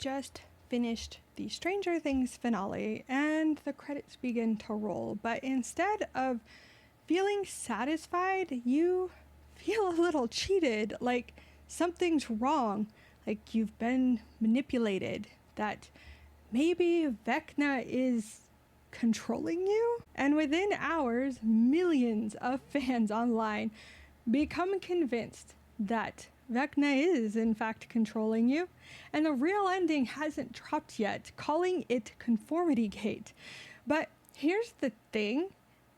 just finished the Stranger Things finale and the credits begin to roll, but instead of feeling satisfied, you feel a little cheated, like something's wrong, like you've been manipulated, that maybe Vecna is controlling you. And within hours, millions of fans online become convinced that Vecna is in fact controlling you, and the real ending hasn't dropped yet, calling it Conformity Gate. But here's the thing,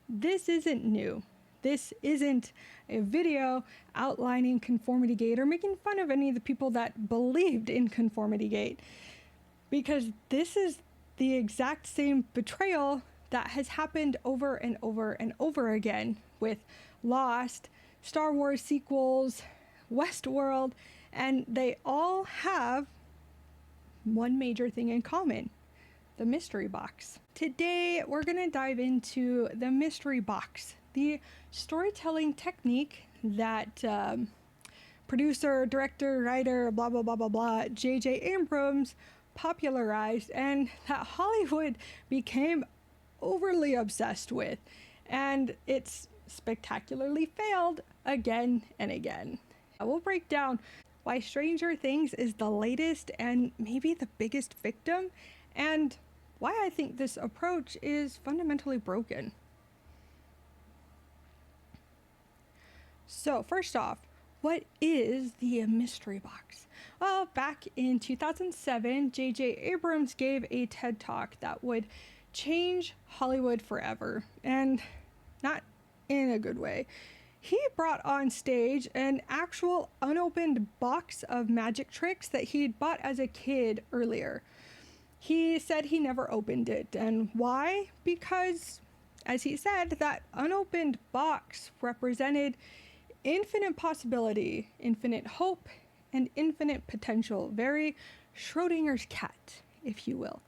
this isn't new. This isn't a video outlining Conformity Gate or making fun of any of the people that believed in Conformity Gate, because this is the exact same betrayal that has happened over and over and over again with Lost, Star Wars sequels, Westworld, and they all have one major thing in common: the mystery box. Today, we're going to dive into the mystery box, the storytelling technique that producer, director, writer, blah, blah, blah, blah, blah, J.J. Abrams popularized and that Hollywood became overly obsessed with. And it's spectacularly failed again and again. We'll break down why Stranger Things is the latest and maybe the biggest victim, and why I think this approach is fundamentally broken. So first off, what is the mystery box? Well, back in 2007, J.J. Abrams gave a TED Talk that would change Hollywood forever, and not in a good way. He brought on stage an actual unopened box of magic tricks that he'd bought as a kid earlier. He said he never opened it, and why? Because, as he said, that unopened box represented infinite possibility, infinite hope, and infinite potential. Very Schrodinger's cat, if you will.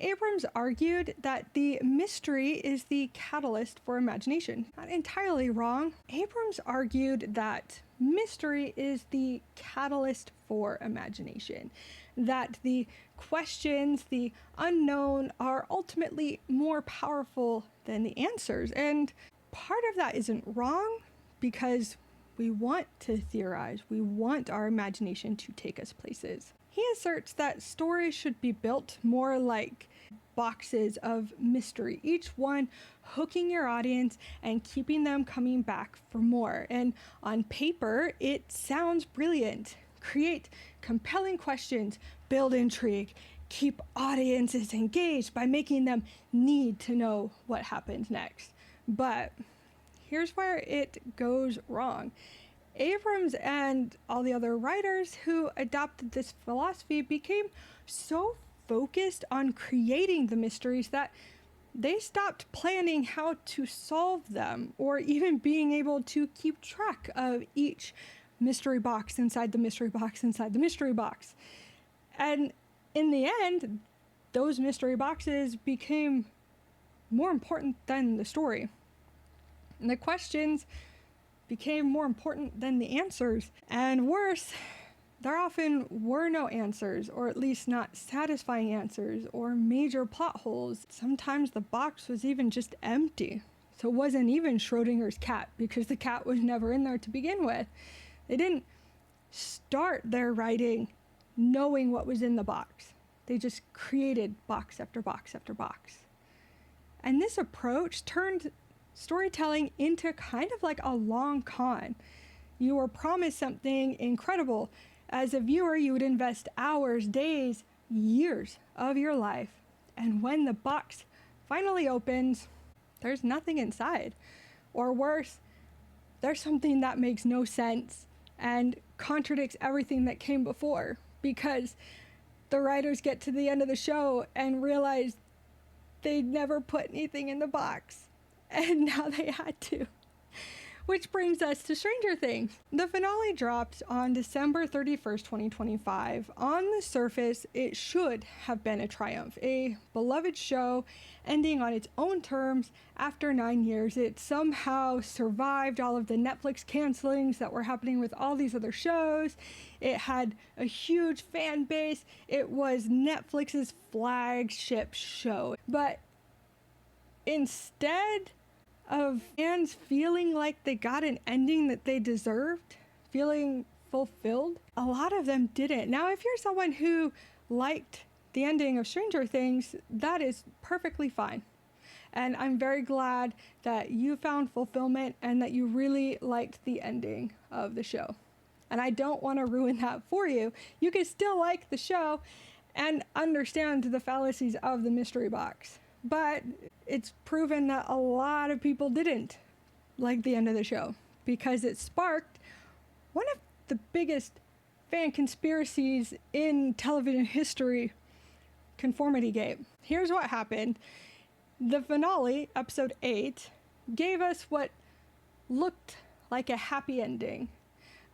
Abrams argued that the mystery is the catalyst for imagination. Not entirely wrong. Abrams argued that mystery is the catalyst for imagination, that the questions, the unknown, are ultimately more powerful than the answers. And part of that isn't wrong, because we want to theorize, we want our imagination to take us places. He asserts that stories should be built more like boxes of mystery, each one hooking your audience and keeping them coming back for more. And on paper, it sounds brilliant. Create compelling questions, build intrigue, keep audiences engaged by making them need to know what happens next. But here's where it goes wrong. Abrams and all the other writers who adopted this philosophy became so focused on creating the mysteries that they stopped planning how to solve them, or even being able to keep track of each mystery box inside the mystery box inside the mystery box. And in the end, those mystery boxes became more important than the story. And the questions became more important than the answers. And worse, there often were no answers, or at least not satisfying answers, or major plot holes. Sometimes the box was even just empty. So it wasn't even Schrodinger's cat, because the cat was never in there to begin with. They didn't start their writing knowing what was in the box. They just created box after box after box. And this approach turned storytelling into kind of like a long con. You were promised something incredible. As a viewer, you would invest hours, days, years of your life. And when the box finally opens, there's nothing inside. Or worse, there's something that makes no sense and contradicts everything that came before, because the writers get to the end of the show and realize they never put anything in the box. And now they had to. Which brings us to Stranger Things. The finale dropped on December 31st, 2025. On the surface, it should have been a triumph. A beloved show ending on its own terms after 9 years. It somehow survived all of the Netflix cancelings that were happening with all these other shows. It had a huge fan base. It was Netflix's flagship show. But instead of fans feeling like they got an ending that they deserved, feeling fulfilled, a lot of them didn't. Now, if you're someone who liked the ending of Stranger Things, that is perfectly fine. And I'm very glad that you found fulfillment and that you really liked the ending of the show. And I don't want to ruin that for you. You can still like the show and understand the fallacies of the mystery box. But it's proven that a lot of people didn't like the end of the show because it sparked one of the biggest fan conspiracies in television history, Conformity Gate. Here's what happened. The finale, episode 8, gave us what looked like a happy ending.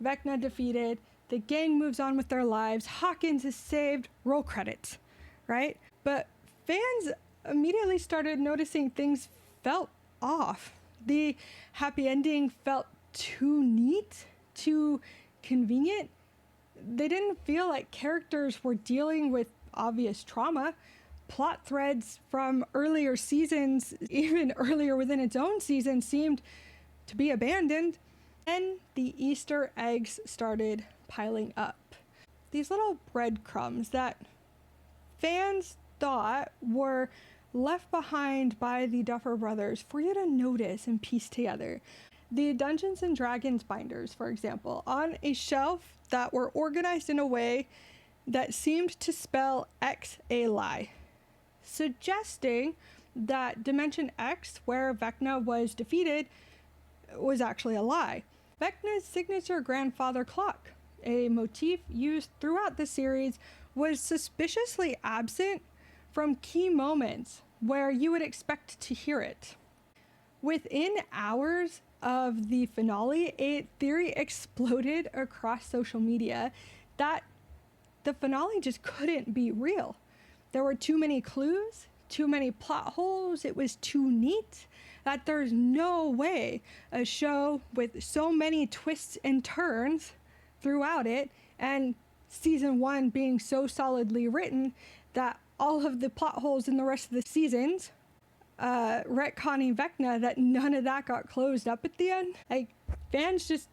Vecna defeated, the gang moves on with their lives, Hawkins is saved, roll credits, right? But fans immediately started noticing things felt off. The happy ending felt too neat, too convenient. They didn't feel like characters were dealing with obvious trauma. Plot threads from earlier seasons, even earlier within its own season, seemed to be abandoned. And the Easter eggs started piling up. These little breadcrumbs that fans thought were left behind by the Duffer Brothers for you to notice and piece together. The Dungeons and Dragons binders, for example, on a shelf that were organized in a way that seemed to spell X a lie, suggesting that Dimension X, where Vecna was defeated, was actually a lie. Vecna's signature grandfather clock, a motif used throughout the series, was suspiciously absent from key moments where you would expect to hear it. Within hours of the finale, a theory exploded across social media that the finale just couldn't be real. There were too many clues, too many plot holes, it was too neat, that there's no way a show with so many twists and turns throughout it, and season 1 being so solidly written that all of the plot holes in the rest of the seasons, retconning Vecna, that none of that got closed up at the end. Like, fans just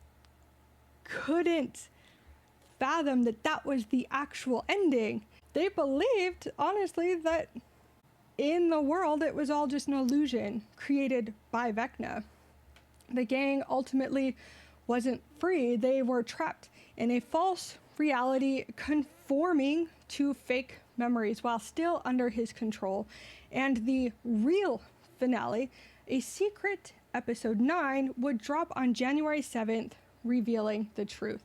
couldn't fathom that that was the actual ending. They believed, honestly, that in the world it was all just an illusion created by Vecna. The gang ultimately wasn't free. They were trapped in a false reality, conforming to fake memories while still under his control. And the real finale, a secret episode 9, would drop on January 7th, revealing the truth.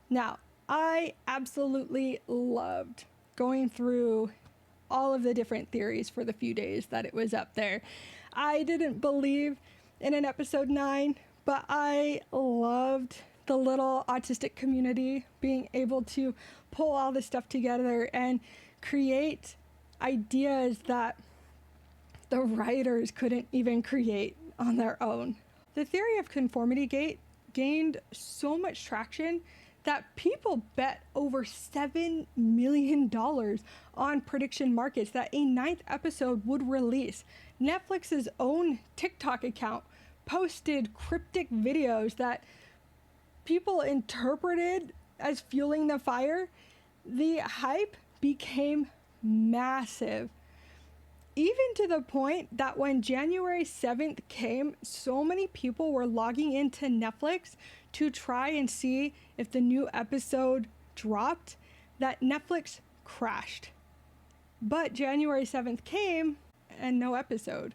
Now, I absolutely loved going through all of the different theories for the few days that it was up there. I didn't believe in an episode 9, but I loved the little autistic community being able to pull all this stuff together and create ideas that the writers couldn't even create on their own. The theory of Conformity Gate gained so much traction that people bet over $7 million on prediction markets that a 9th episode would release. Netflix's own TikTok account posted cryptic videos that people interpreted as fueling the fire. The hype became massive, even to the point that when January 7th came, so many people were logging into Netflix to try and see if the new episode dropped that Netflix crashed. But January 7th came and no episode.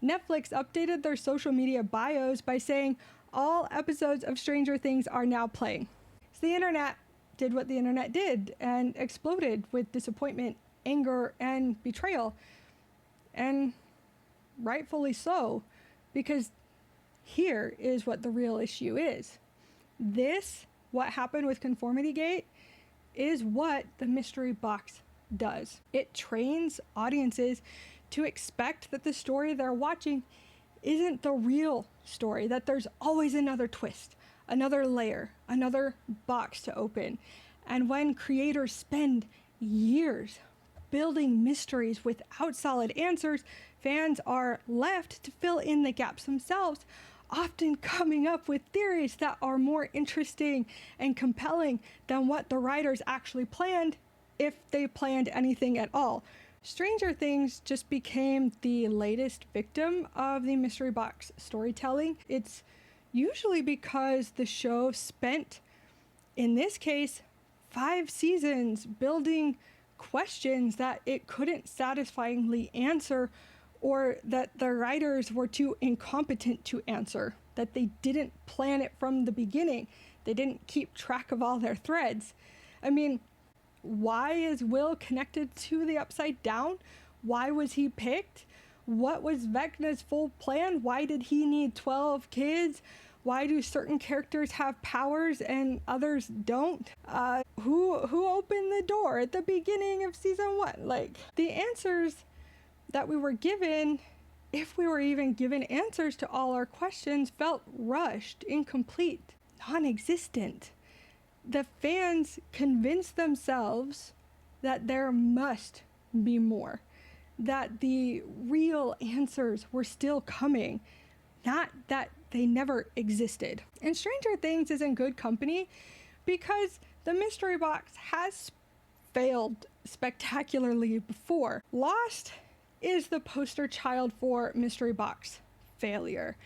Netflix updated their social media bios by saying all episodes of Stranger Things are now playing. So the internet did what the internet did and exploded with disappointment, anger, and betrayal. And rightfully so, because here is what the real issue is. This, what happened with Conformity Gate, is what the mystery box does. It trains audiences to expect that the story they're watching isn't the real story, that there's always another twist, another layer, another box to open. And when creators spend years building mysteries without solid answers, fans are left to fill in the gaps themselves, often coming up with theories that are more interesting and compelling than what the writers actually planned, if they planned anything at all. Stranger Things just became the latest victim of the mystery box storytelling. It's usually because the show spent, in this case, 5 seasons building questions that it couldn't satisfyingly answer, or that the writers were too incompetent to answer, that they didn't plan it from the beginning. They didn't keep track of all their threads. I mean, why is Will connected to the Upside Down? Why was he picked? What was Vecna's full plan? Why did he need 12 kids? Why do certain characters have powers and others don't? Who opened the door at the beginning of season 1? Like, the answers that we were given, if we were even given answers to all our questions, felt rushed, incomplete, non-existent. The fans convinced themselves that there must be more, that the real answers were still coming, not that they never existed. And Stranger Things is in good company because the mystery box has failed spectacularly before. Lost is the poster child for mystery box failure.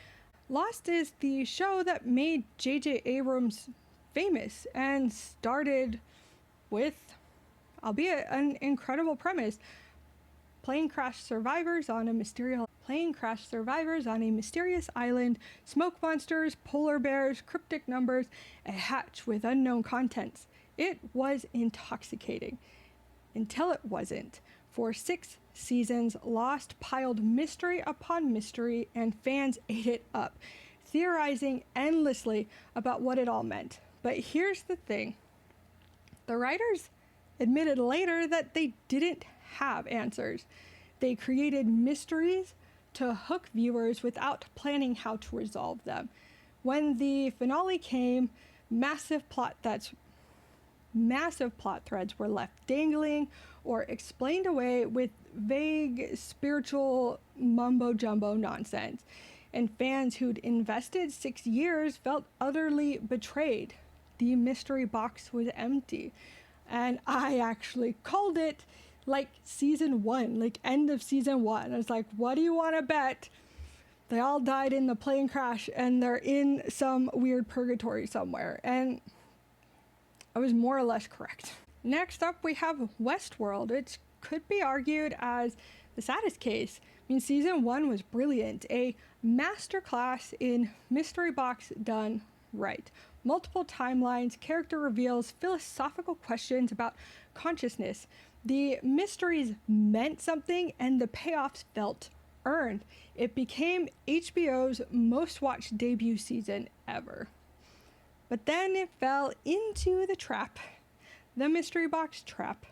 Lost is the show that made J.J. Abrams famous and started with, albeit an incredible premise, plane crash survivors on a mysterious island, smoke monsters, polar bears, cryptic numbers, a hatch with unknown contents. It was intoxicating until it wasn't. For 6 seasons, Lost piled mystery upon mystery, and fans ate it up, theorizing endlessly about what it all meant. But here's the thing. The writers admitted later that they didn't have answers. They created mysteries to hook viewers without planning how to resolve them. When the finale came, massive plot threads were left dangling or explained away with vague spiritual mumbo-jumbo nonsense. And fans who'd invested 6 years felt utterly betrayed. The mystery box was empty. And I actually called it like season 1, like end of season 1. I was like, what do you want to bet? They all died in the plane crash and they're in some weird purgatory somewhere. And I was more or less correct. Next up, we have Westworld. It could be argued as the saddest case. I mean, season 1 was brilliant, a masterclass in mystery box done right. Multiple timelines, character reveals, philosophical questions about consciousness. The mysteries meant something and the payoffs felt earned. It became HBO's most watched debut season ever. But then it fell into the trap, the mystery box trap.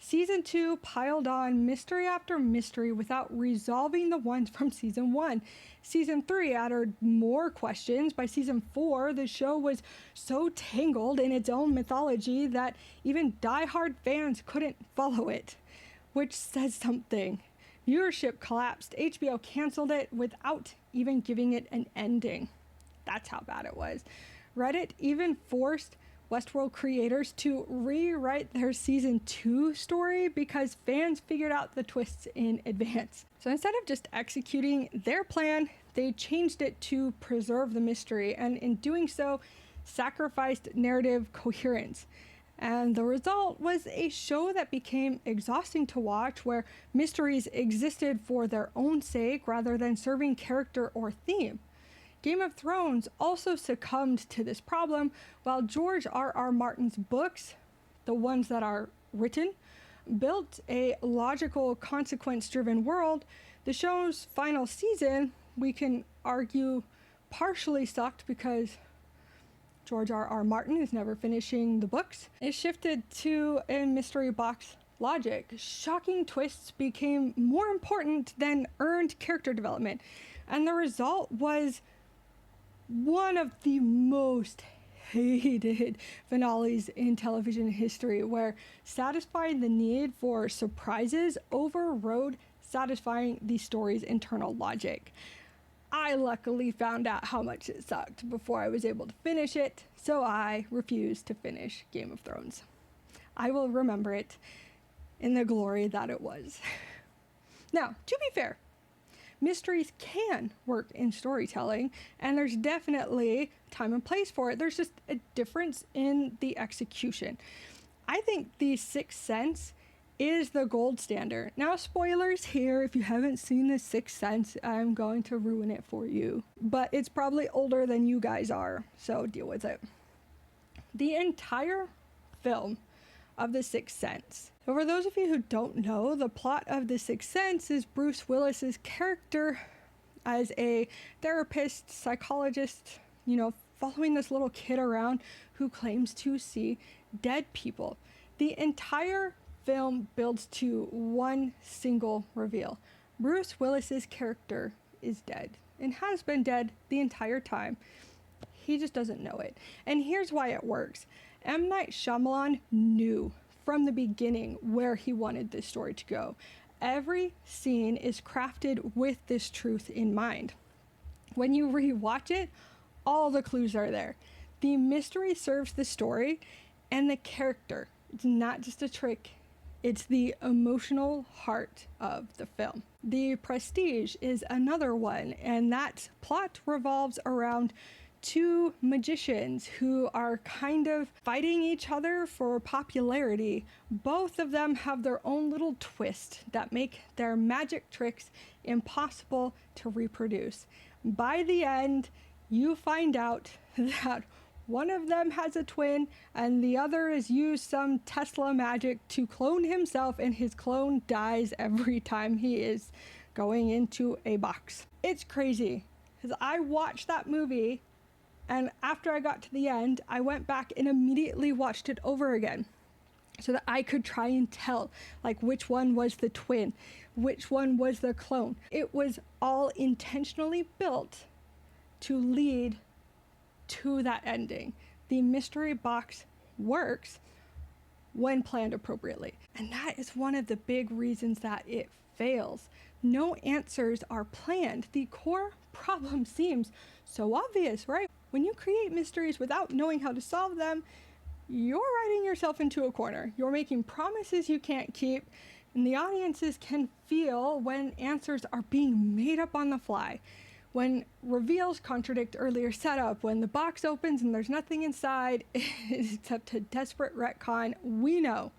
Season 2 piled on mystery after mystery without resolving the ones from season 1. Season 3 added more questions. By season 4, the show was so tangled in its own mythology that even diehard fans couldn't follow it, which says something. Viewership collapsed. HBO canceled it without even giving it an ending. That's how bad it was. Reddit even forced Westworld creators to rewrite their season 2 story because fans figured out the twists in advance. So instead of just executing their plan, they changed it to preserve the mystery, and in doing so, sacrificed narrative coherence. And the result was a show that became exhausting to watch, where mysteries existed for their own sake rather than serving character or theme. Game of Thrones also succumbed to this problem, while George R.R. Martin's books, the ones that are written, built a logical, consequence-driven world. The show's final season, we can argue, partially sucked because George R.R. Martin is never finishing the books. It shifted to a mystery box logic. Shocking twists became more important than earned character development, and the result was one of the most hated finales in television history, where satisfying the need for surprises overrode satisfying the story's internal logic. I luckily found out how much it sucked before I was able to finish it, so I refused to finish Game of Thrones. I will remember it in the glory that it was. Now, to be fair, mysteries can work in storytelling, and there's definitely time and place for it. There's just a difference in the execution. I think The Sixth Sense is the gold standard. Now, spoilers here. If you haven't seen The Sixth Sense, I'm going to ruin it for you. But it's probably older than you guys are, so deal with it. The entire film of The Sixth Sense. So for those of you who don't know, the plot of The Sixth Sense is Bruce Willis's character as a therapist, psychologist, following this little kid around who claims to see dead people. The entire film builds to one single reveal. Bruce Willis's character is dead and has been dead the entire time. He just doesn't know it. And here's why it works. M. Night Shyamalan knew from the beginning where he wanted this story to go. Every scene is crafted with this truth in mind. When you rewatch it, all the clues are there. The mystery serves the story and the character. It's not just a trick. It's the emotional heart of the film. The Prestige is another one, and that plot revolves around two magicians who are kind of fighting each other for popularity. Both of them have their own little twist that make their magic tricks impossible to reproduce. By the end, you find out that one of them has a twin, and the other has used some Tesla magic to clone himself, and his clone dies every time he is going into a box. It's crazy, because I watched that movie, and after I got to the end, I went back and immediately watched it over again, so that I could try and tell, which one was the twin, which one was the clone. It was all intentionally built to lead to that ending. The mystery box works when planned appropriately. And that is one of the big reasons that it fails. No answers are planned. The core problem seems so obvious, right? When you create mysteries without knowing how to solve them, you're writing yourself into a corner. You're making promises you can't keep, and the audiences can feel when answers are being made up on the fly. When reveals contradict earlier setup, when the box opens and there's nothing inside except a desperate retcon, we know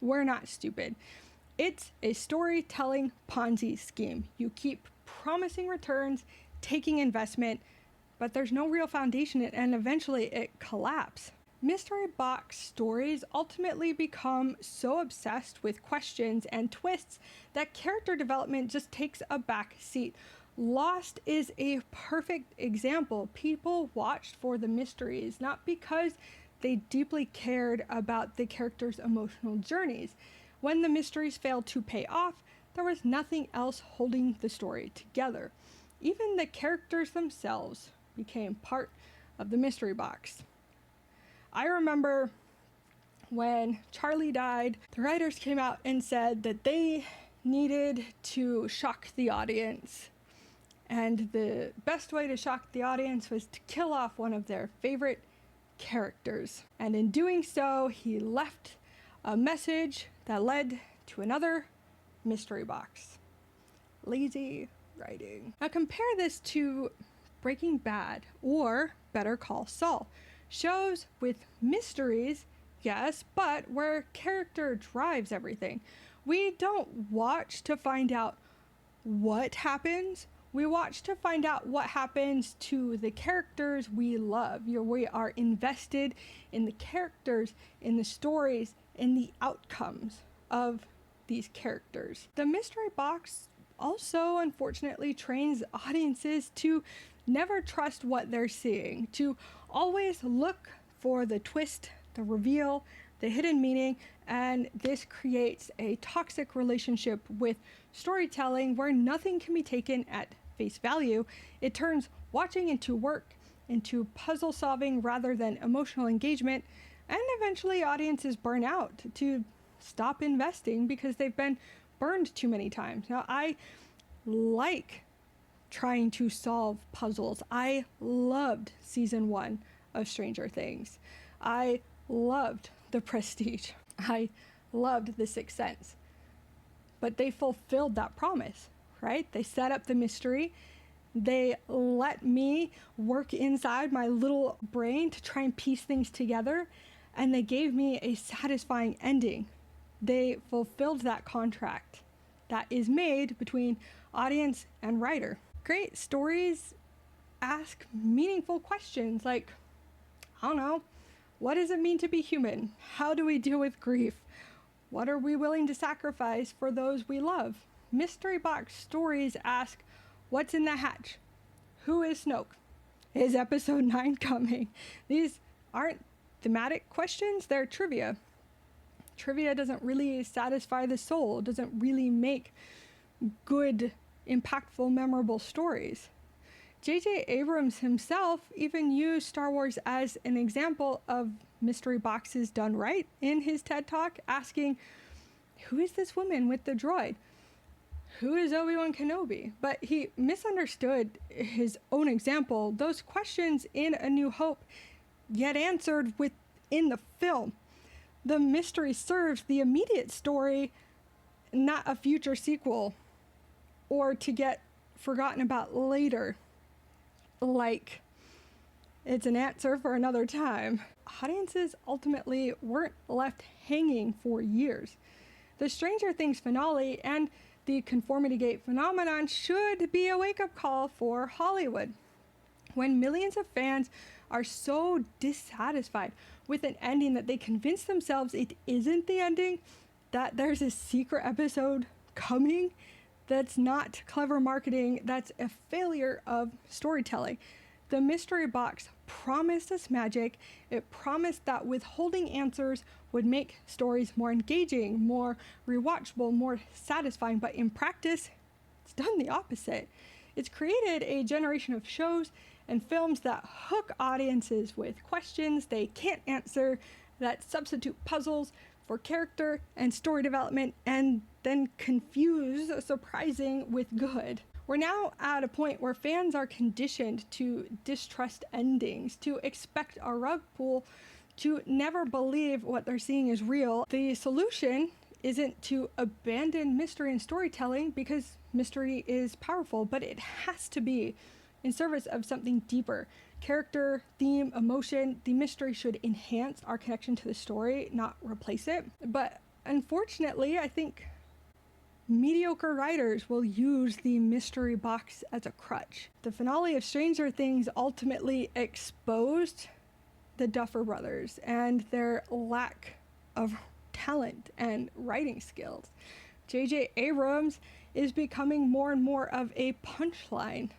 we're not stupid. It's a storytelling Ponzi scheme. You keep promising returns, taking investment, but there's no real foundation, and eventually it collapses. Mystery box stories ultimately become so obsessed with questions and twists that character development just takes a back seat. Lost is a perfect example. People watched for the mysteries, not because they deeply cared about the characters' emotional journeys. When the mysteries failed to pay off, there was nothing else holding the story together. Even the characters themselves became part of the mystery box. I remember when Charlie died, the writers came out and said that they needed to shock the audience. And the best way to shock the audience was to kill off one of their favorite characters. And in doing so, he left a message that led to another mystery box. Lazy writing. Now compare this to Breaking Bad or Better Call Saul. Shows with mysteries, yes, but where character drives everything. We don't watch to find out what happens. We watch to find out what happens to the characters we love. We are invested in the characters, in the stories, in the outcomes of these characters. The mystery box also, unfortunately, trains audiences to never trust what they're seeing, to always look for the twist, the reveal, the hidden meaning, and this creates a toxic relationship with storytelling where nothing can be taken at face value. It turns watching into work, into puzzle solving rather than emotional engagement, and eventually audiences burn out to stop investing because they've been burned too many times. Now, I like trying to solve puzzles. I loved season 1 of Stranger Things. I loved The Prestige. I loved The Sixth Sense. But they fulfilled that promise, right? They set up the mystery. They let me work inside my little brain to try and piece things together. And they gave me a satisfying ending. They fulfilled that contract that is made between audience and writer. Great stories ask meaningful questions like, I don't know, what does it mean to be human? How do we deal with grief? What are we willing to sacrifice for those we love? Mystery box stories ask, what's in the hatch? Who is Snoke? Is episode 9 coming? These aren't thematic questions, they're trivia. Trivia doesn't really satisfy the soul, doesn't really make good, impactful, memorable stories. J.J. Abrams himself even used Star Wars as an example of mystery boxes done right in his TED Talk, asking, who is this woman with the droid? Who is Obi-Wan Kenobi? But he misunderstood his own example. Those questions in A New Hope get answered within the film. The mystery serves the immediate story, not a future sequel, or to get forgotten about later. Like, it's an answer for another time. Audiences ultimately weren't left hanging for years. The Stranger Things finale and the Conformity Gate phenomenon should be a wake-up call for Hollywood. When millions of fans are so dissatisfied with an ending that they convince themselves it isn't the ending, that there's a secret episode coming, that's not clever marketing, that's a failure of storytelling. The mystery box promised us magic. It promised that withholding answers would make stories more engaging, more rewatchable, more satisfying, but in practice, it's done the opposite. It's created a generation of shows and films that hook audiences with questions they can't answer, that substitute puzzles for character and story development, and then confuse surprising with good. We're now at a point where fans are conditioned to distrust endings, to expect a rug pull, to never believe what they're seeing is real. The solution isn't to abandon mystery and storytelling, because mystery is powerful, but it has to be in service of something deeper. Character, theme, emotion. The mystery should enhance our connection to the story, not replace it. But unfortunately, I think mediocre writers will use the mystery box as a crutch. The finale of Stranger Things ultimately exposed the Duffer Brothers and their lack of talent and writing skills. J.J. Abrams is becoming more and more of a punchline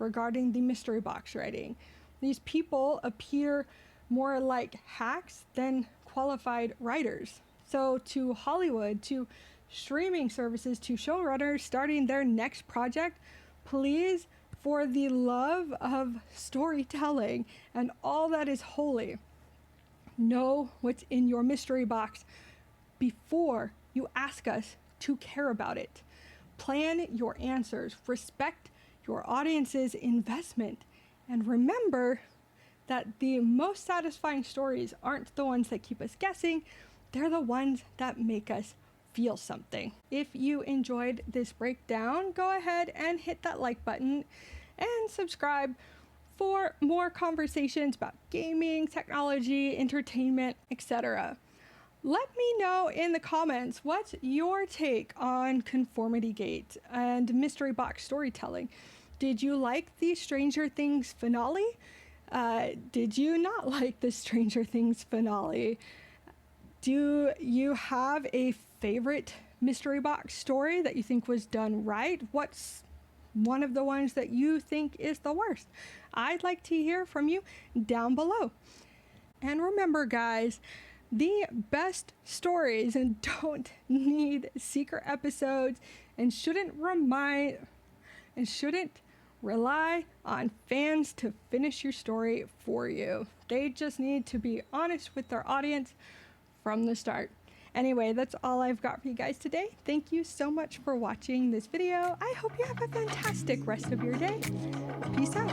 regarding the mystery box writing. These people appear more like hacks than qualified writers. So to Hollywood, to streaming services, to showrunners starting their next project, please, for the love of storytelling and all that is holy, know what's in your mystery box before you ask us to care about it. Plan your answers, respect your audience's investment, and remember that the most satisfying stories aren't the ones that keep us guessing, they're the ones that make us feel something. If you enjoyed this breakdown, go ahead and hit that like button and subscribe for more conversations about gaming, technology, entertainment, etc. Let me know in the comments what's your take on Conformity Gate and mystery box storytelling. Did you like the Stranger Things finale? Did you not like the Stranger Things finale? Do you have a favorite mystery box story that you think was done right? What's one of the ones that you think is the worst? I'd like to hear from you down below. And remember, guys, the best stories and don't need secret episodes and shouldn't rely on fans to finish your story for you. They just need to be honest with their audience from the start. Anyway, that's all I've got for you guys today. Thank you so much for watching this video. I hope you have a fantastic rest of your day. Peace out.